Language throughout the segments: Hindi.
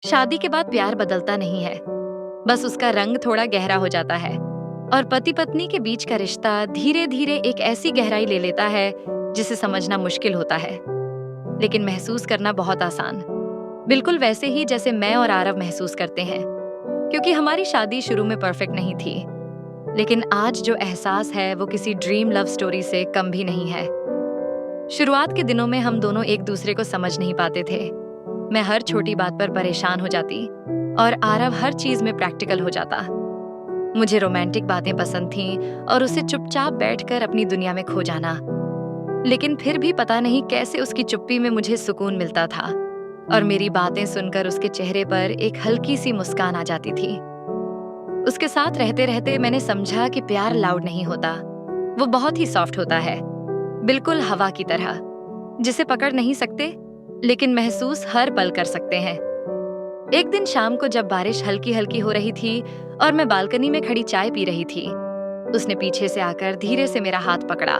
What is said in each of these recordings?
शादी के बाद प्यार बदलता नहीं है, बस उसका रंग थोड़ा गहरा हो जाता है और पति पत्नी के बीच का रिश्ता धीरे धीरे एक ऐसी गहराई ले लेता है जिसे समझना मुश्किल होता है, लेकिन महसूस करना बहुत आसान। बिल्कुल वैसे ही जैसे मैं और आरव महसूस करते हैं, क्योंकि हमारी शादी शुरू में परफेक्ट नहीं थी, लेकिन आज जो एहसास है वो किसी ड्रीम लव स्टोरी से कम भी नहीं है। शुरुआत के दिनों में हम दोनों एक दूसरे को समझ नहीं पाते थे। मैं हर छोटी बात पर परेशान हो जाती और आरव हर चीज में प्रैक्टिकल हो जाता। मुझे रोमांटिक बातें पसंद थीं और उसे चुपचाप बैठकर अपनी दुनिया में खो जाना। लेकिन फिर भी पता नहीं कैसे उसकी चुप्पी में मुझे सुकून मिलता था और मेरी बातें सुनकर उसके चेहरे पर एक हल्की सी मुस्कान आ जाती थी। उसके साथ रहते रहते मैंने समझा कि प्यार लाउड नहीं होता, वो बहुत ही सॉफ्ट होता है, बिल्कुल हवा की तरह, जिसे पकड़ नहीं सकते लेकिन महसूस हर पल कर सकते हैं। एक दिन शाम को जब बारिश हल्की हल्की हो रही थी और मैं बालकनी में खड़ी चाय पी रही थी, उसने पीछे से आकर धीरे से मेरा हाथ पकड़ा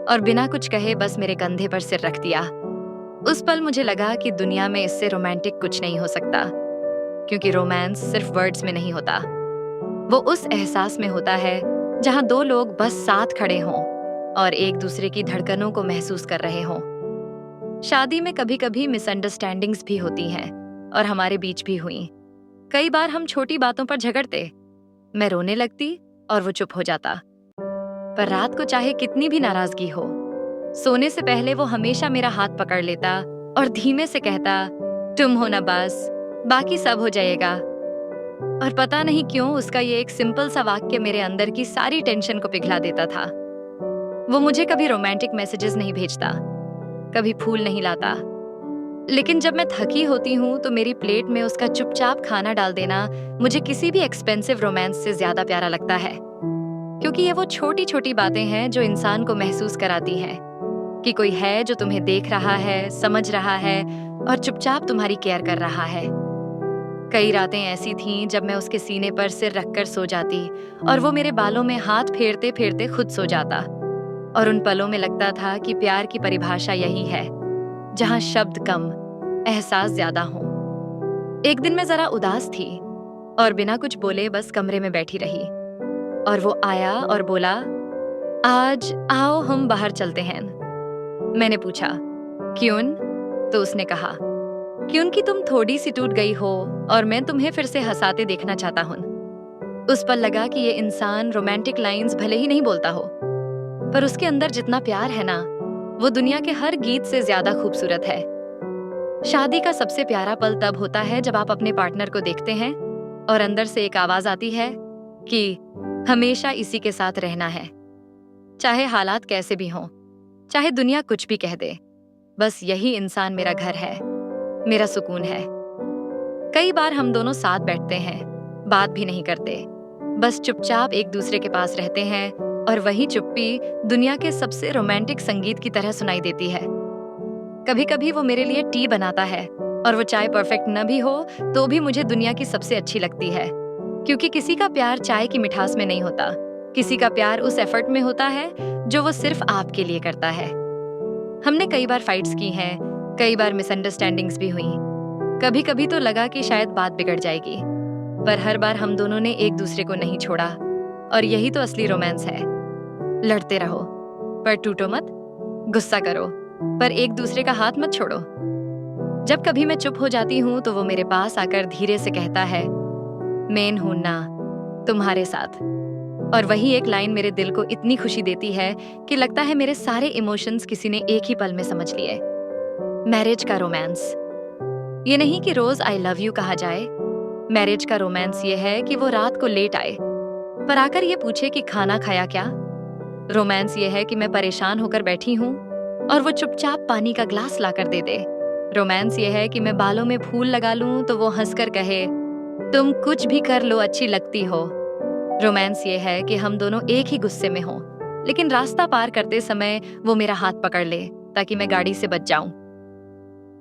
और बिना कुछ कहे बस मेरे कंधे पर सिर रख दिया। उस पल मुझे लगा कि दुनिया में इससे रोमांटिक कुछ नहीं हो सकता, क्योंकि रोमांस सिर्फ वर्ड्स में नहीं होता, वो उस एहसास में होता है जहां दो लोग बस साथ खड़े हों और एक दूसरे की धड़कनों को महसूस कर रहे हों। शादी में कभी कभी मिसअंडरस्टैंडिंग्स भी होती हैं और हमारे बीच भी हुई। कई बार हम छोटी बातों पर झगड़ते, मैं रोने लगती और वो चुप हो जाता। पर रात को चाहे कितनी भी नाराजगी हो, सोने से पहले वो हमेशा मेरा हाथ पकड़ लेता और धीमे से कहता, तुम हो ना बस, बाकी सब हो जाएगा। और पता नहीं क्यों उसका ये एक सिंपल सा वाक्य मेरे अंदर की सारी टेंशन को पिघला देता था। वो मुझे कभी रोमांटिक मैसेजेस नहीं भेजता, कभी फूल नहीं लाता, लेकिन जब मैं थकी होती हूँ तो मेरी प्लेट में उसका चुपचाप खाना डाल देना मुझे किसी भी एक्सपेंसिव रोमांस से ज्यादा प्यारा लगता है, क्योंकि ये वो छोटी छोटी बातें हैं जो इंसान को महसूस कराती हैं कि कोई है जो तुम्हें देख रहा है, समझ रहा है और चुपचाप तुम्हारी केयर कर रहा है। कई रातें ऐसी थीं जब मैं उसके सीने पर सिर रखकर सो जाती और वो मेरे बालों में हाथ फेरते फेरते खुद सो जाता, और उन पलों में लगता था कि प्यार की परिभाषा यही है, जहां शब्द कम, एहसास ज्यादा हो। एक दिन मैं जरा उदास थी और बिना कुछ बोले बस कमरे में बैठी रही, और वो आया और बोला, आज आओ हम बाहर चलते हैं। मैंने पूछा, क्यों? तो उसने कहा, क्योंकि तुम थोड़ी सी टूट गई हो और मैं तुम्हें फिर से हंसाते देखना चाहता हूँ। उस पर लगा कि ये इंसान रोमांटिक लाइंस भले ही नहीं बोलता हो, पर उसके अंदर जितना प्यार है ना, वो दुनिया के हर गीत से ज्यादा खूबसूरत है। शादी का सबसे प्यारा पल तब होता है जब आप अपने पार्टनर को देखते हैं और अंदर से एक आवाज आती है कि हमेशा इसी के साथ रहना है, चाहे हालात कैसे भी हों, चाहे दुनिया कुछ भी कह दे, बस यही इंसान मेरा घर है, मेरा सुकून है। कई बार हम दोनों साथ बैठते हैं, बात भी नहीं करते, बस चुपचाप एक दूसरे के पास रहते हैं, और वही चुप्पी दुनिया के सबसे रोमांटिक संगीत की तरह सुनाई देती है। कभी कभी वो मेरे लिए टी बनाता है और वो चाय परफेक्ट न भी हो तो भी मुझे दुनिया की सबसे अच्छी लगती है, क्योंकि किसी का प्यार चाय की मिठास में नहीं होता, किसी का प्यार उस एफर्ट में होता है जो वो सिर्फ आपके लिए करता है। हमने कई बार फाइट्स की हैं, कई बार मिसअंडरस्टैंडिंग्स भी हुई, कभी कभी तो लगा कि शायद बात बिगड़ जाएगी, पर हर बार हम दोनों ने एक दूसरे को नहीं छोड़ा, और यही तो असली रोमांस है। लड़ते रहो पर टूटो मत, गुस्सा करो पर एक दूसरे का हाथ मत छोड़ो। जब कभी मैं चुप हो जाती हूँ तो वो मेरे पास आकर धीरे से कहता है, मैं हूं ना तुम्हारे साथ, और वही एक लाइन मेरे दिल को इतनी खुशी देती है कि लगता है मेरे सारे इमोशंस किसी ने एक ही पल में समझ लिए। मैरिज का रोमांस ये नहीं कि रोज आई लव यू कहा जाए, मैरिज का रोमांस ये है कि वो रात को लेट आए पर आकर ये पूछे कि खाना खाया क्या। रोमांस ये है कि मैं परेशान होकर बैठी हूँ और वो चुपचाप पानी का ग्लास लाकर दे दे। रोमांस ये है कि मैं बालों में फूल लगा लूं तो वो हंसकर कहे, तुम कुछ भी कर लो, अच्छी लगती हो। रोमांस ये है कि हम दोनों एक ही गुस्से में हों, लेकिन रास्ता पार करते समय वो मेरा हाथ पकड़ ले ताकि मैं गाड़ी से बच जाऊं।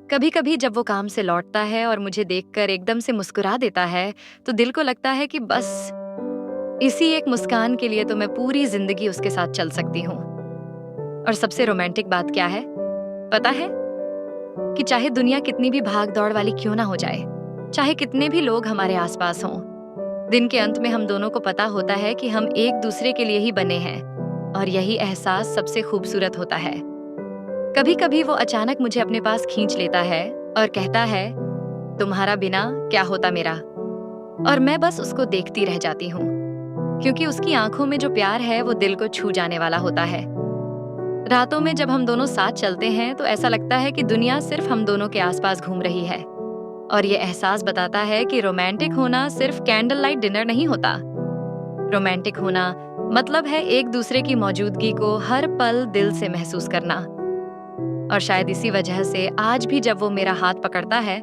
कभी कभी जब वो काम से लौटता है और मुझे देखकर एकदम से मुस्कुरा देता है तो दिल को लगता है कि बस इसी एक मुस्कान के लिए तो मैं पूरी जिंदगी उसके साथ चल सकती हूँ। और सबसे रोमांटिक बात क्या है पता है? कि चाहे दुनिया कितनी भी भाग दौड़ वाली क्यों ना हो जाए, चाहे कितने भी लोग हमारे आसपास हों। दिन के अंत में हम दोनों को पता होता है कि हम एक दूसरे के लिए ही बने हैं, और यही एहसास सबसे खूबसूरत होता है। कभी कभी वो अचानक मुझे अपने पास खींच लेता है और कहता है, तुम्हारा बिना क्या होता मेरा। और मैं बस उसको देखती रह जाती हूँ, क्योंकि उसकी आंखों में जो प्यार है वो दिल को छू जाने वाला होता है। रातों में जब हम दोनों साथ चलते हैं तो ऐसा लगता है कि दुनिया सिर्फ हम दोनों के आसपास घूम रही है। और ये एहसास बताता है कि रोमांटिक होना सिर्फ कैंडल लाइट डिनर नहीं होता। रोमांटिक होना मतलब है एक दूसरे की मौजूदगी को हर पल दिल से महसूस करना। और शायद इसी वजह से आज भी जब वो मेरा हाथ पकड़ता है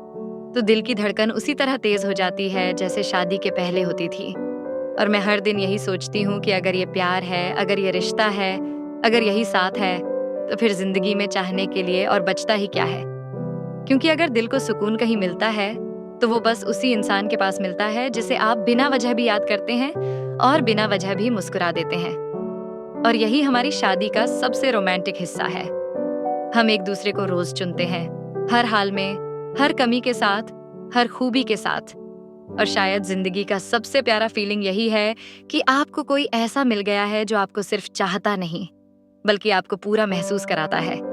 तो दिल की धड़कन उसी तरह तेज हो जाती है जैसे शादी के पहले होती थी। और मैं हर दिन यही सोचती हूँ कि अगर ये प्यार है, अगर ये रिश्ता है, अगर यही साथ है, तो फिर जिंदगी में चाहने के लिए और बचता ही क्या है। क्योंकि अगर दिल को सुकून कहीं मिलता है तो वो बस उसी इंसान के पास मिलता है जिसे आप बिना वजह भी याद करते हैं और बिना वजह भी मुस्कुरा देते हैं। और यही हमारी शादी का सबसे रोमांटिक हिस्सा है। हम एक दूसरे को रोज चुनते हैं, हर हाल में, हर कमी के साथ, हर खूबी के साथ। और शायद जिंदगी का सबसे प्यारा फीलिंग यही है कि आपको कोई ऐसा मिल गया है जो आपको सिर्फ चाहता नहीं, बल्कि आपको पूरा महसूस कराता है।